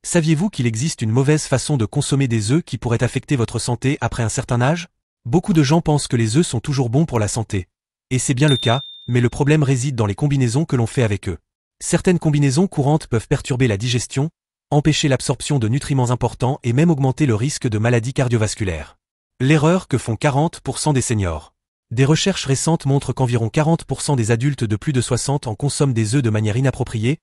Saviez-vous qu'il existe une mauvaise façon de consommer des œufs qui pourrait affecter votre santé après un certain âge? Beaucoup de gens pensent que les œufs sont toujours bons pour la santé. Et c'est bien le cas, mais le problème réside dans les combinaisons que l'on fait avec eux. Certaines combinaisons courantes peuvent perturber la digestion, empêcher l'absorption de nutriments importants et même augmenter le risque de maladies cardiovasculaires. L'erreur que font 40% des seniors. Des recherches récentes montrent qu'environ 40% des adultes de plus de 60 ans consomment des œufs de manière inappropriée,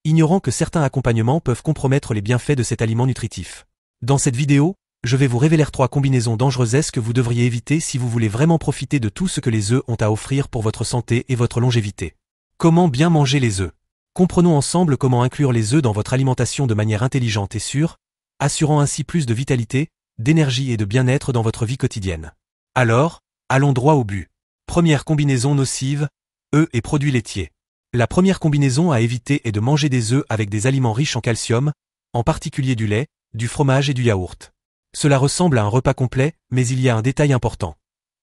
ignorant que certains accompagnements peuvent compromettre les bienfaits de cet aliment nutritif. Dans cette vidéo, je vais vous révéler 3 combinaisons dangereuses que vous devriez éviter si vous voulez vraiment profiter de tout ce que les œufs ont à offrir pour votre santé et votre longévité. Comment bien manger les œufs? Comprenons ensemble comment inclure les œufs dans votre alimentation de manière intelligente et sûre, assurant ainsi plus de vitalité, d'énergie et de bien-être dans votre vie quotidienne. Alors, allons droit au but. Première combinaison nocive, œufs et produits laitiers. La première combinaison à éviter est de manger des œufs avec des aliments riches en calcium, en particulier du lait, du fromage et du yaourt. Cela ressemble à un repas complet, mais il y a un détail important.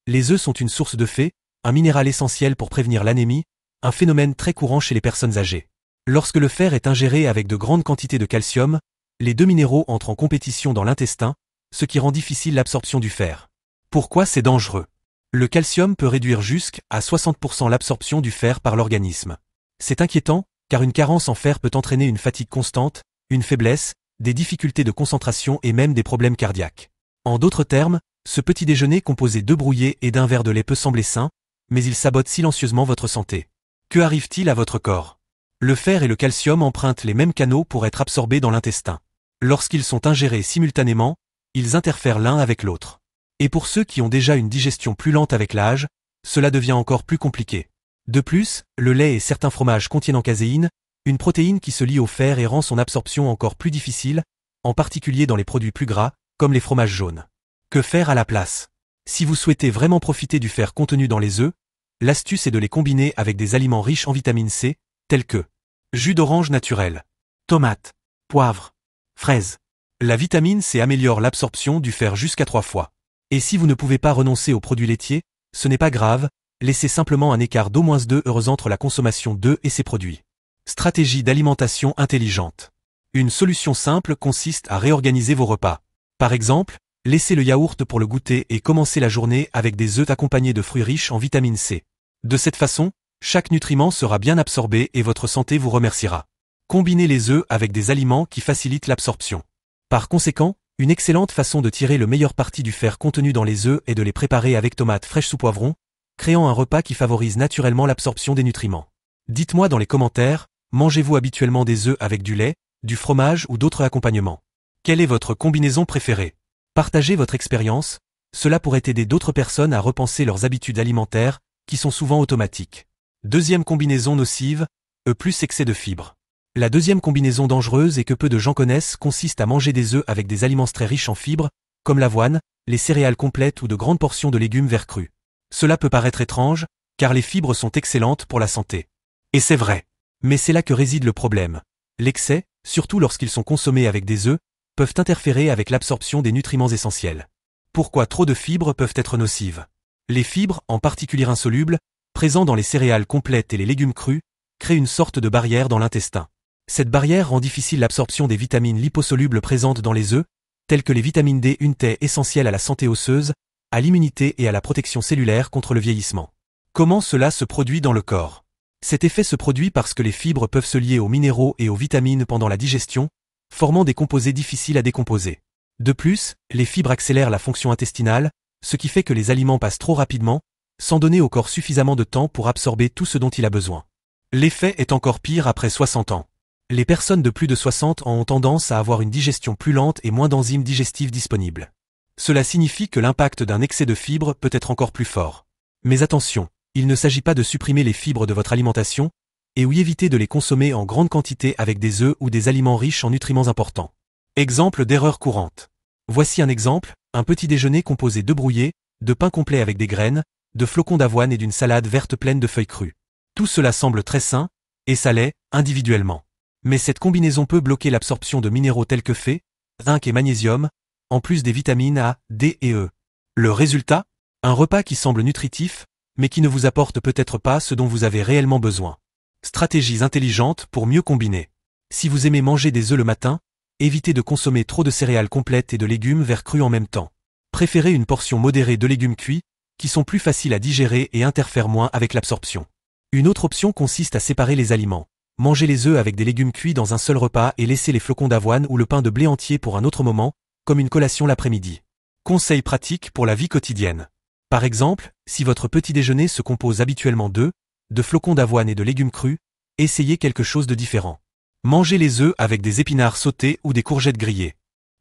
Les œufs sont une source de fer, un minéral essentiel pour prévenir l'anémie, un phénomène très courant chez les personnes âgées. Lorsque le fer est ingéré avec de grandes quantités de calcium, les deux minéraux entrent en compétition dans l'intestin, ce qui rend difficile l'absorption du fer. Pourquoi c'est dangereux? Le calcium peut réduire jusqu'à 60% l'absorption du fer par l'organisme. C'est inquiétant, car une carence en fer peut entraîner une fatigue constante, une faiblesse, des difficultés de concentration et même des problèmes cardiaques. En d'autres termes, ce petit déjeuner composé d'œufs brouillés et d'un verre de lait peut sembler sain, mais il sabote silencieusement votre santé. Que arrive-t-il à votre corps? Le fer et le calcium empruntent les mêmes canaux pour être absorbés dans l'intestin. Lorsqu'ils sont ingérés simultanément, ils interfèrent l'un avec l'autre. Et pour ceux qui ont déjà une digestion plus lente avec l'âge, cela devient encore plus compliqué. De plus, le lait et certains fromages contiennent en caséine, une protéine qui se lie au fer et rend son absorption encore plus difficile, en particulier dans les produits plus gras, comme les fromages jaunes. Que faire à la place? Si vous souhaitez vraiment profiter du fer contenu dans les œufs, l'astuce est de les combiner avec des aliments riches en vitamine C, tels que jus d'orange naturel, tomates, poivre, fraises. La vitamine C améliore l'absorption du fer jusqu'à 3 fois. Et si vous ne pouvez pas renoncer aux produits laitiers, ce n'est pas grave, laissez simplement un écart d'au moins 2 heures entre la consommation d'œufs et ces produits. Stratégie d'alimentation intelligente. Une solution simple consiste à réorganiser vos repas. Par exemple, laissez le yaourt pour le goûter et commencez la journée avec des œufs accompagnés de fruits riches en vitamine C. De cette façon, chaque nutriment sera bien absorbé et votre santé vous remerciera. Combinez les œufs avec des aliments qui facilitent l'absorption. Par conséquent, une excellente façon de tirer le meilleur parti du fer contenu dans les œufs est de les préparer avec tomates fraîches sous poivron, créant un repas qui favorise naturellement l'absorption des nutriments. Dites-moi dans les commentaires, mangez-vous habituellement des œufs avec du lait, du fromage ou d'autres accompagnements? Quelle est votre combinaison préférée? Partagez votre expérience, cela pourrait aider d'autres personnes à repenser leurs habitudes alimentaires, qui sont souvent automatiques. Deuxième combinaison nocive, œufs plus excès de fibres. La deuxième combinaison dangereuse et que peu de gens connaissent consiste à manger des œufs avec des aliments très riches en fibres, comme l'avoine, les céréales complètes ou de grandes portions de légumes verts crus. Cela peut paraître étrange, car les fibres sont excellentes pour la santé. Et c'est vrai. Mais c'est là que réside le problème. L'excès, surtout lorsqu'ils sont consommés avec des œufs, peuvent interférer avec l'absorption des nutriments essentiels. Pourquoi trop de fibres peuvent être nocives? Les fibres, en particulier insolubles, présents dans les céréales complètes et les légumes crus, créent une sorte de barrière dans l'intestin. Cette barrière rend difficile l'absorption des vitamines liposolubles présentes dans les œufs, telles que les vitamines D, une taie essentielle à la santé osseuse, à l'immunité et à la protection cellulaire contre le vieillissement. Comment cela se produit dans le corps? Cet effet se produit parce que les fibres peuvent se lier aux minéraux et aux vitamines pendant la digestion, formant des composés difficiles à décomposer. De plus, les fibres accélèrent la fonction intestinale, ce qui fait que les aliments passent trop rapidement, sans donner au corps suffisamment de temps pour absorber tout ce dont il a besoin. L'effet est encore pire après 60 ans. Les personnes de plus de 60 ans ont tendance à avoir une digestion plus lente et moins d'enzymes digestives disponibles. Cela signifie que l'impact d'un excès de fibres peut être encore plus fort. Mais attention, il ne s'agit pas de supprimer les fibres de votre alimentation, et oui éviter de les consommer en grande quantité avec des œufs ou des aliments riches en nutriments importants. Exemple d'erreur courante. Voici un exemple, un petit déjeuner composé d'œufs brouillés, de pain complet avec des graines, de flocons d'avoine et d'une salade verte pleine de feuilles crues. Tout cela semble très sain, et ça l'est, individuellement. Mais cette combinaison peut bloquer l'absorption de minéraux tels que Fe, zinc et magnésium, en plus des vitamines A, D et E. Le résultat? Un repas qui semble nutritif, mais qui ne vous apporte peut-être pas ce dont vous avez réellement besoin. Stratégies intelligentes pour mieux combiner. Si vous aimez manger des œufs le matin, évitez de consommer trop de céréales complètes et de légumes verts crus en même temps. Préférez une portion modérée de légumes cuits, qui sont plus faciles à digérer et interfèrent moins avec l'absorption. Une autre option consiste à séparer les aliments. Mangez les œufs avec des légumes cuits dans un seul repas et laissez les flocons d'avoine ou le pain de blé entier pour un autre moment, comme une collation l'après-midi. Conseils pratiques pour la vie quotidienne. Par exemple, si votre petit déjeuner se compose habituellement d'œufs, de flocons d'avoine et de légumes crus, essayez quelque chose de différent. Mangez les œufs avec des épinards sautés ou des courgettes grillées.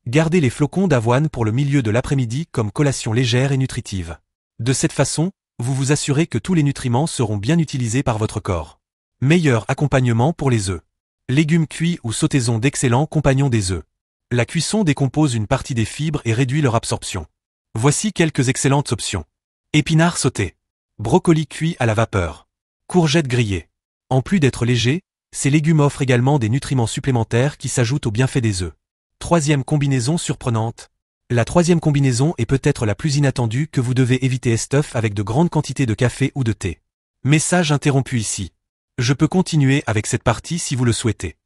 Gardez les flocons d'avoine pour le milieu de l'après-midi comme collation légère et nutritive. De cette façon, vous vous assurez que tous les nutriments seront bien utilisés par votre corps. Meilleur accompagnement pour les œufs. Légumes cuits ou sautaisons d'excellents compagnons des œufs. La cuisson décompose une partie des fibres et réduit leur absorption. Voici quelques excellentes options. Épinards sautés. Brocoli cuit à la vapeur. Courgettes grillées. En plus d'être légers, ces légumes offrent également des nutriments supplémentaires qui s'ajoutent aux bienfaits des œufs. Troisième combinaison surprenante. La troisième combinaison est peut-être la plus inattendue que vous devez éviter stuff avec de grandes quantités de café ou de thé. Message interrompu ici. Je peux continuer avec cette partie si vous le souhaitez.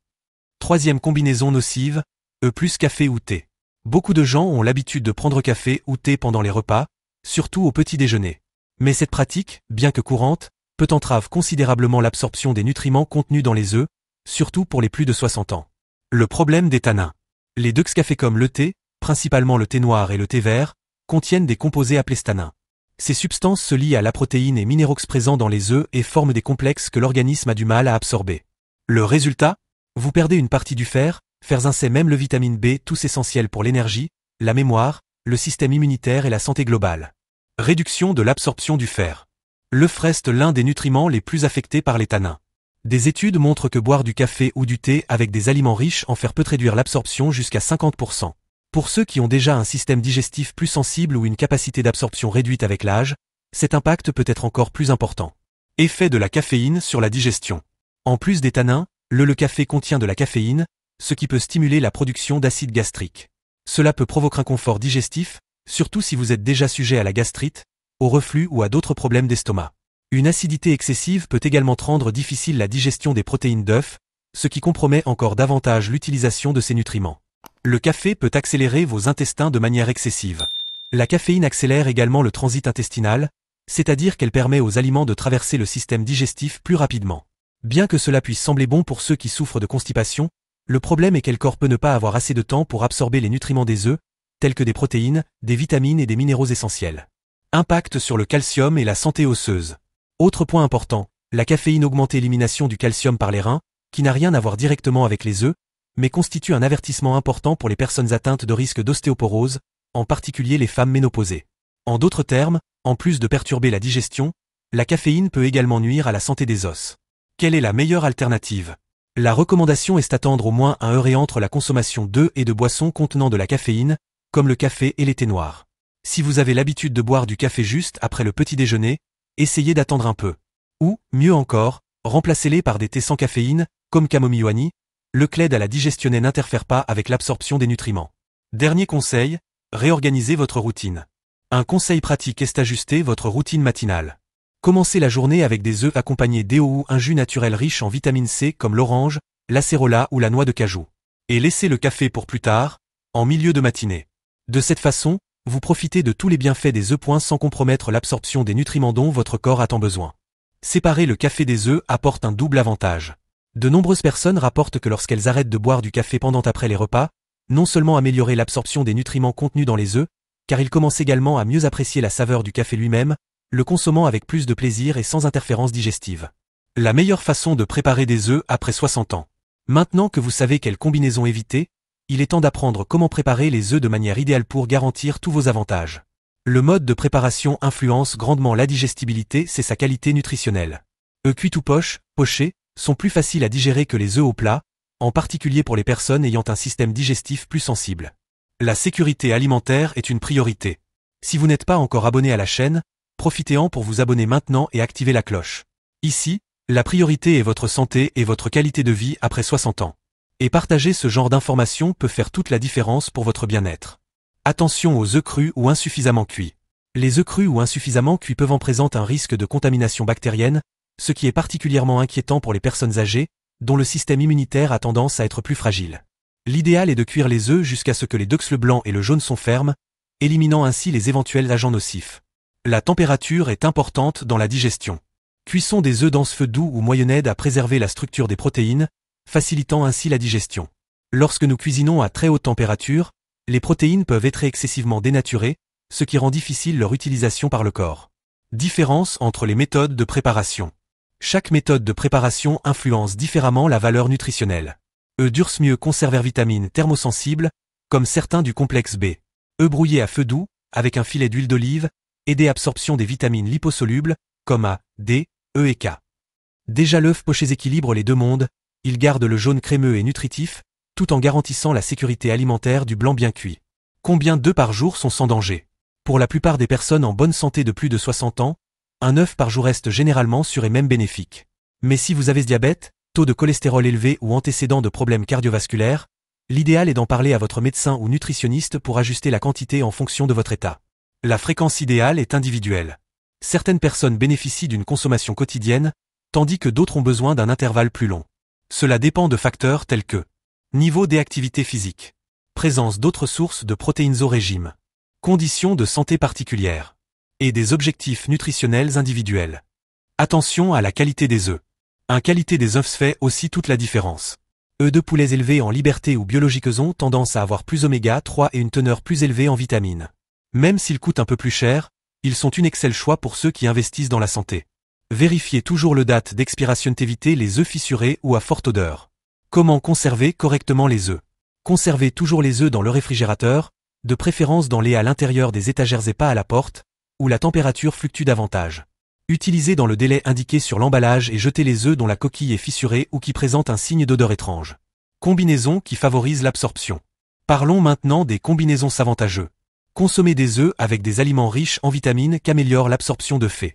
Troisième combinaison nocive, œufs plus café ou thé. Beaucoup de gens ont l'habitude de prendre café ou thé pendant les repas, surtout au petit déjeuner. Mais cette pratique, bien que courante, peut entraver considérablement l'absorption des nutriments contenus dans les œufs, surtout pour les plus de 60 ans. Le problème des tanins. Les deux cafés comme le thé, principalement le thé noir et le thé vert, contiennent des composés appelés stanins. Ces substances se lient à la protéine et minéraux présents dans les œufs et forment des complexes que l'organisme a du mal à absorber. Le résultat? Vous perdez une partie du fer ainsi même le vitamine B, tous essentiels pour l'énergie, la mémoire, le système immunitaire et la santé globale. Réduction de l'absorption du fer. L'œuf reste l'un des nutriments les plus affectés par les tanins. Des études montrent que boire du café ou du thé avec des aliments riches en fer peut réduire l'absorption jusqu'à 50%. Pour ceux qui ont déjà un système digestif plus sensible ou une capacité d'absorption réduite avec l'âge, cet impact peut être encore plus important. Effet de la caféine sur la digestion. En plus des tanins, le café contient de la caféine, ce qui peut stimuler la production d'acide gastrique. Cela peut provoquer un inconfort digestif, surtout si vous êtes déjà sujet à la gastrite, au reflux ou à d'autres problèmes d'estomac. Une acidité excessive peut également rendre difficile la digestion des protéines d'œufs, ce qui compromet encore davantage l'utilisation de ces nutriments. Le café peut accélérer vos intestins de manière excessive. La caféine accélère également le transit intestinal, c'est-à-dire qu'elle permet aux aliments de traverser le système digestif plus rapidement. Bien que cela puisse sembler bon pour ceux qui souffrent de constipation, le problème est que le corps peut ne pas avoir assez de temps pour absorber les nutriments des œufs, tels que des protéines, des vitamines et des minéraux essentiels. Impact sur le calcium et la santé osseuse. Autre point important, la caféine augmente l'élimination du calcium par les reins, qui n'a rien à voir directement avec les œufs, mais constitue un avertissement important pour les personnes atteintes de risque d'ostéoporose, en particulier les femmes ménopausées. En d'autres termes, en plus de perturber la digestion, la caféine peut également nuire à la santé des os. Quelle est la meilleure alternative? La recommandation est d'attendre au moins 1 heure entre la consommation d'œufs et de boissons contenant de la caféine, comme le café et les thés noirs. Si vous avez l'habitude de boire du café juste après le petit déjeuner, essayez d'attendre un peu. Ou, mieux encore, remplacez-les par des thés sans caféine, comme camomille ou honey. Le clé à la digestion n'interfère pas avec l'absorption des nutriments. Dernier conseil, réorganisez votre routine. Un conseil pratique est d'ajuster votre routine matinale. Commencez la journée avec des œufs accompagnés d'eau ou un jus naturel riche en vitamine C comme l'orange, l'acérola ou la noix de cajou. Et laissez le café pour plus tard, en milieu de matinée. De cette façon, vous profitez de tous les bienfaits des œufs sans compromettre l'absorption des nutriments dont votre corps a tant besoin. Séparer le café des œufs apporte un double avantage. De nombreuses personnes rapportent que lorsqu'elles arrêtent de boire du café pendant après les repas, non seulement améliorer l'absorption des nutriments contenus dans les œufs, car ils commencent également à mieux apprécier la saveur du café lui-même, le consommant avec plus de plaisir et sans interférence digestive. La meilleure façon de préparer des œufs après 60 ans. Maintenant que vous savez quelle combinaison éviter, il est temps d'apprendre comment préparer les œufs de manière idéale pour garantir tous vos avantages. Le mode de préparation influence grandement la digestibilité, c'est sa qualité nutritionnelle. Œufs cuits ou pochés, sont plus faciles à digérer que les œufs au plat, en particulier pour les personnes ayant un système digestif plus sensible. La sécurité alimentaire est une priorité. Si vous n'êtes pas encore abonné à la chaîne, profitez-en pour vous abonner maintenant et activer la cloche. Ici, la priorité est votre santé et votre qualité de vie après 60 ans. Et partager ce genre d'informations peut faire toute la différence pour votre bien-être. Attention aux œufs crus ou insuffisamment cuits. Les œufs crus ou insuffisamment cuits peuvent en présenter un risque de contamination bactérienne, ce qui est particulièrement inquiétant pour les personnes âgées, dont le système immunitaire a tendance à être plus fragile. L'idéal est de cuire les œufs jusqu'à ce que les deux le blanc et le jaune sont fermes, éliminant ainsi les éventuels agents nocifs. La température est importante dans la digestion. Cuisson des œufs dans feu doux ou moyen aide à préserver la structure des protéines, facilitant ainsi la digestion. Lorsque nous cuisinons à très haute température, les protéines peuvent être excessivement dénaturées, ce qui rend difficile leur utilisation par le corps. Différence entre les méthodes de préparation. Chaque méthode de préparation influence différemment la valeur nutritionnelle. Œufs durs mieux conservent vitamines thermosensibles, comme certains du complexe B. Œufs brouillés à feu doux, avec un filet d'huile d'olive, aident à absorption des vitamines liposolubles, comme A, D, E et K. Déjà l'œuf poché équilibre les deux mondes, il garde le jaune crémeux et nutritif, tout en garantissant la sécurité alimentaire du blanc bien cuit. Combien d'œufs par jour sont sans danger? Pour la plupart des personnes en bonne santé de plus de 60 ans, un œuf par jour reste généralement sûr et même bénéfique. Mais si vous avez ce diabète, taux de cholestérol élevé ou antécédent de problèmes cardiovasculaires, l'idéal est d'en parler à votre médecin ou nutritionniste pour ajuster la quantité en fonction de votre état. La fréquence idéale est individuelle. Certaines personnes bénéficient d'une consommation quotidienne, tandis que d'autres ont besoin d'un intervalle plus long. Cela dépend de facteurs tels que niveau d'activité physique, présence d'autres sources de protéines au régime, conditions de santé particulières, et des objectifs nutritionnels individuels. Attention à la qualité des œufs. La qualité des œufs fait aussi toute la différence. Œufs de poulets élevés en liberté ou biologiques ont tendance à avoir plus oméga 3 et une teneur plus élevée en vitamines. Même s'ils coûtent un peu plus cher, ils sont un excellent choix pour ceux qui investissent dans la santé. Vérifiez toujours le date d'expiration d'éviter les œufs fissurés ou à forte odeur. Comment conserver correctement les œufs? Conservez toujours les œufs dans le réfrigérateur, de préférence dans les à l'intérieur des étagères et pas à la porte, où la température fluctue davantage. Utilisez dans le délai indiqué sur l'emballage et jetez les œufs dont la coquille est fissurée ou qui présentent un signe d'odeur étrange. Combinaisons qui favorisent l'absorption. Parlons maintenant des combinaisons avantageuses. Consommez des œufs avec des aliments riches en vitamines qui améliorent l'absorption de fer.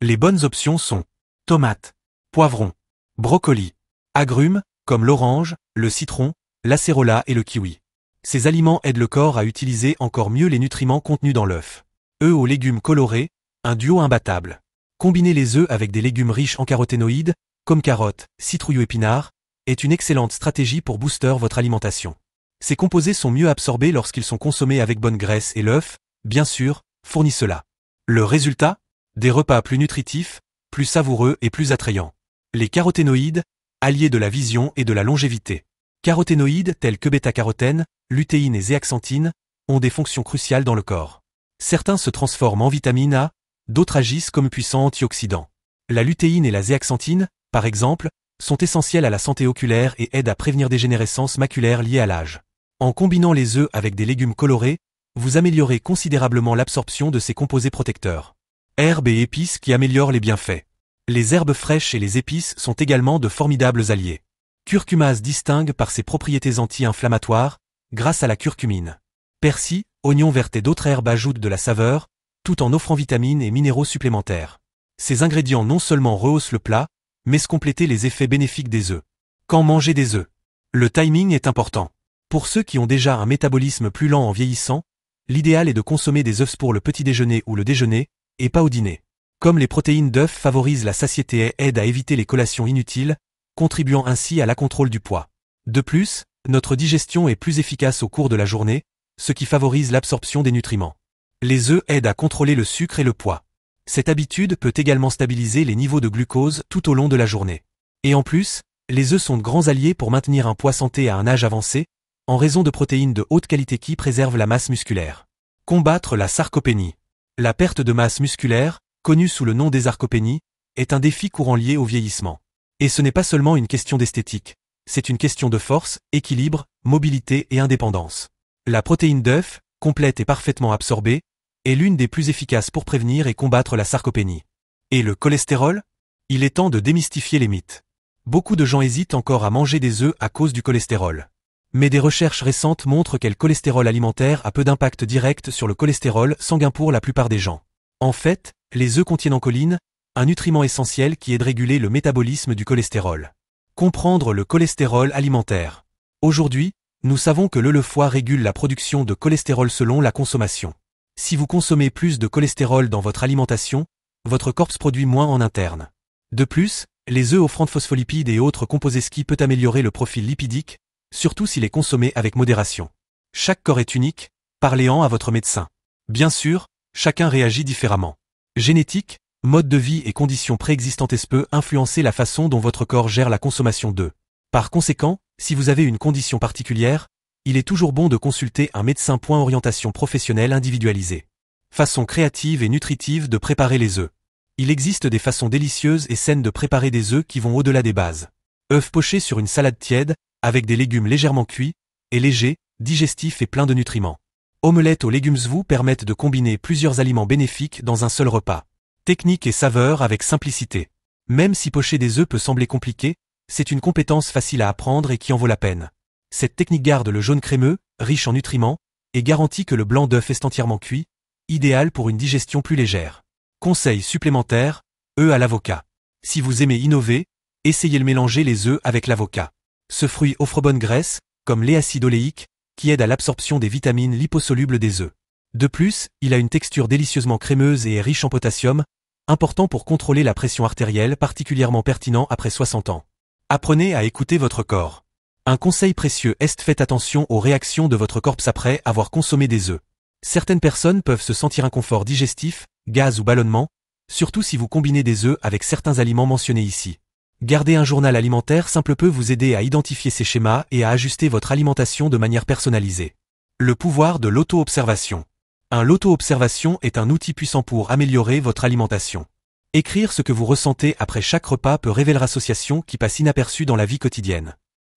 Les bonnes options sont tomates, poivrons, brocolis, agrumes, comme l'orange, le citron, l'acérola et le kiwi. Ces aliments aident le corps à utiliser encore mieux les nutriments contenus dans l'œuf. Œufs aux légumes colorés, un duo imbattable. Combiner les œufs avec des légumes riches en caroténoïdes, comme carottes, citrouilles ou épinards, est une excellente stratégie pour booster votre alimentation. Ces composés sont mieux absorbés lorsqu'ils sont consommés avec bonne graisse et l'œuf, bien sûr, fournit cela. Le résultat? Des repas plus nutritifs, plus savoureux et plus attrayants. Les caroténoïdes, alliés de la vision et de la longévité. Caroténoïdes tels que bêta-carotène, lutéine et zéaxanthine, ont des fonctions cruciales dans le corps. Certains se transforment en vitamine A, d'autres agissent comme puissants antioxydants. La lutéine et la zéaxanthine, par exemple, sont essentielles à la santé oculaire et aident à prévenir dégénérescence maculaire liée à l'âge. En combinant les œufs avec des légumes colorés, vous améliorez considérablement l'absorption de ces composés protecteurs. Herbes et épices qui améliorent les bienfaits. Les herbes fraîches et les épices sont également de formidables alliés. Curcuma se distingue par ses propriétés anti-inflammatoires, grâce à la curcumine. Persil, oignon vert et d'autres herbes ajoutent de la saveur, tout en offrant vitamines et minéraux supplémentaires. Ces ingrédients non seulement rehaussent le plat, mais se complètent les effets bénéfiques des œufs. Quand manger des œufs? Le timing est important. Pour ceux qui ont déjà un métabolisme plus lent en vieillissant, l'idéal est de consommer des œufs pour le petit déjeuner ou le déjeuner, et pas au dîner. Comme les protéines d'œufs favorisent la satiété et aident à éviter les collations inutiles, contribuant ainsi à la contrôle du poids. De plus, notre digestion est plus efficace au cours de la journée, ce qui favorise l'absorption des nutriments. Les œufs aident à contrôler le sucre et le poids. Cette habitude peut également stabiliser les niveaux de glucose tout au long de la journée. Et en plus, les œufs sont de grands alliés pour maintenir un poids santé à un âge avancé, en raison de protéines de haute qualité qui préservent la masse musculaire. Combattre la sarcopénie. La perte de masse musculaire, connue sous le nom des sarcopénies, est un défi courant lié au vieillissement. Et ce n'est pas seulement une question d'esthétique, c'est une question de force, équilibre, mobilité et indépendance. La protéine d'œuf, complète et parfaitement absorbée, est l'une des plus efficaces pour prévenir et combattre la sarcopénie. Et le cholestérol? Il est temps de démystifier les mythes. Beaucoup de gens hésitent encore à manger des œufs à cause du cholestérol. Mais des recherches récentes montrent que le cholestérol alimentaire a peu d'impact direct sur le cholestérol sanguin pour la plupart des gens. En fait, les œufs contiennent en choline, un nutriment essentiel qui aide à réguler le métabolisme du cholestérol. Comprendre le cholestérol alimentaire. Aujourd'hui, nous savons que le foie régule la production de cholestérol selon la consommation. Si vous consommez plus de cholestérol dans votre alimentation, votre corps produit moins en interne. De plus, les œufs offrant de phospholipides et autres composés qui peut améliorer le profil lipidique, surtout s'il est consommé avec modération. Chaque corps est unique, parlez-en à votre médecin. Bien sûr, chacun réagit différemment. Génétique, mode de vie et conditions préexistantes peuvent influencer la façon dont votre corps gère la consommation d'œufs. Par conséquent, si vous avez une condition particulière, il est toujours bon de consulter un médecin. Orientation professionnelle individualisée. Façon créative et nutritive de préparer les œufs. Il existe des façons délicieuses et saines de préparer des œufs qui vont au-delà des bases. œufs pochés sur une salade tiède, avec des légumes légèrement cuits, et légers, digestifs et pleins de nutriments. Omelettes aux légumes vous permettent de combiner plusieurs aliments bénéfiques dans un seul repas. Technique et saveur avec simplicité. Même si pocher des œufs peut sembler compliqué, c'est une compétence facile à apprendre et qui en vaut la peine. Cette technique garde le jaune crémeux, riche en nutriments, et garantit que le blanc d'œuf est entièrement cuit, idéal pour une digestion plus légère. Conseil supplémentaire, œufs à l'avocat. Si vous aimez innover, essayez de mélanger les œufs avec l'avocat. Ce fruit offre bonne graisse, comme l'acide oléique, qui aide à l'absorption des vitamines liposolubles des œufs. De plus, il a une texture délicieusement crémeuse et est riche en potassium, important pour contrôler la pression artérielle, particulièrement pertinent après 60 ans. Apprenez à écouter votre corps. Un conseil précieux est faites attention aux réactions de votre corps après avoir consommé des œufs. Certaines personnes peuvent se sentir inconfort digestif, gaz ou ballonnement, surtout si vous combinez des œufs avec certains aliments mentionnés ici. Garder un journal alimentaire simple peut vous aider à identifier ces schémas et à ajuster votre alimentation de manière personnalisée. Le pouvoir de l'auto-observation. L'auto-observation est un outil puissant pour améliorer votre alimentation. Écrire ce que vous ressentez après chaque repas peut révéler l'association qui passe inaperçue dans la vie quotidienne.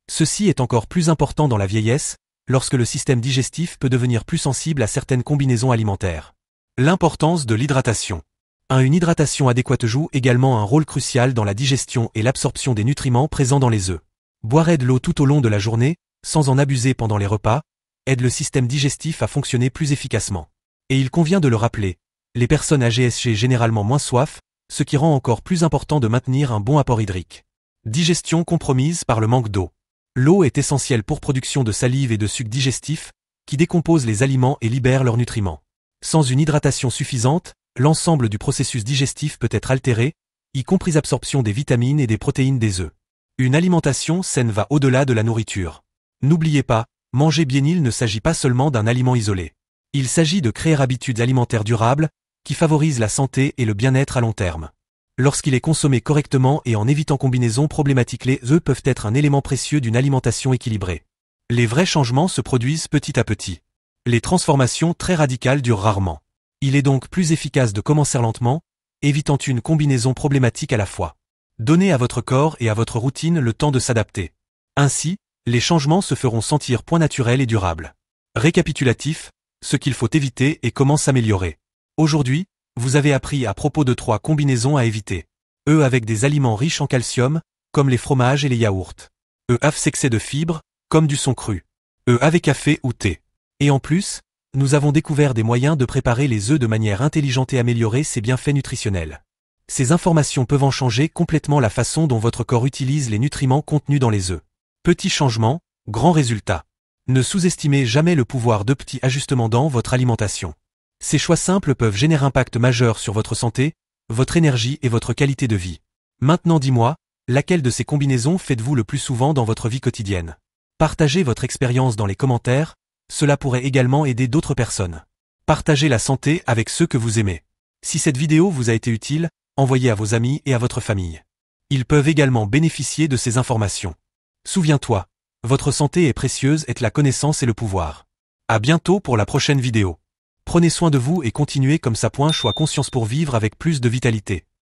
Ceci est encore plus important dans la vieillesse, lorsque le système digestif peut devenir plus sensible à certaines combinaisons alimentaires. L'importance de l'hydratation. Une hydratation adéquate joue également un rôle crucial dans la digestion et l'absorption des nutriments présents dans les œufs. Boire de l'eau tout au long de la journée, sans en abuser pendant les repas, aide le système digestif à fonctionner plus efficacement. Et il convient de le rappeler, les personnes âgées ont généralement moins soif, ce qui rend encore plus important de maintenir un bon apport hydrique. Digestion compromise par le manque d'eau. L'eau est essentielle pour production de salive et de sucs digestifs, qui décomposent les aliments et libèrent leurs nutriments. Sans une hydratation suffisante, l'ensemble du processus digestif peut être altéré, y compris l'absorption des vitamines et des protéines des œufs. Une alimentation saine va au-delà de la nourriture. N'oubliez pas, manger bien il ne s'agit pas seulement d'un aliment isolé. Il s'agit de créer habitudes alimentaires durables, qui favorisent la santé et le bien-être à long terme. Lorsqu'il est consommé correctement et en évitant combinaisons problématiques, les œufs peuvent être un élément précieux d'une alimentation équilibrée. Les vrais changements se produisent petit à petit. Les transformations très radicales durent rarement. Il est donc plus efficace de commencer lentement, évitant une combinaison problématique à la fois. Donnez à votre corps et à votre routine le temps de s'adapter. Ainsi, les changements se feront sentir naturels et durables. Récapitulatif, ce qu'il faut éviter et comment s'améliorer. Aujourd'hui, vous avez appris à propos de 3 combinaisons à éviter. œufs avec des aliments riches en calcium, comme les fromages et les yaourts. œufs avec excès de fibres, comme du son cru. œufs avec café ou thé. Et en plus, nous avons découvert des moyens de préparer les œufs de manière intelligente et améliorer ses bienfaits nutritionnels. Ces informations peuvent changer complètement la façon dont votre corps utilise les nutriments contenus dans les œufs. Petits changements, grands résultats. Ne sous-estimez jamais le pouvoir de petits ajustements dans votre alimentation. Ces choix simples peuvent générer un impact majeur sur votre santé, votre énergie et votre qualité de vie. Maintenant dis-moi, laquelle de ces combinaisons faites-vous le plus souvent dans votre vie quotidienne? Partagez votre expérience dans les commentaires, cela pourrait également aider d'autres personnes. Partagez la santé avec ceux que vous aimez. Si cette vidéo vous a été utile, envoyez à vos amis et à votre famille. Ils peuvent également bénéficier de ces informations. Souviens-toi, votre santé est précieuse et la connaissance est le pouvoir. À bientôt pour la prochaine vidéo. Prenez soin de vous et continuez comme ça. Choix conscience pour vivre avec plus de vitalité.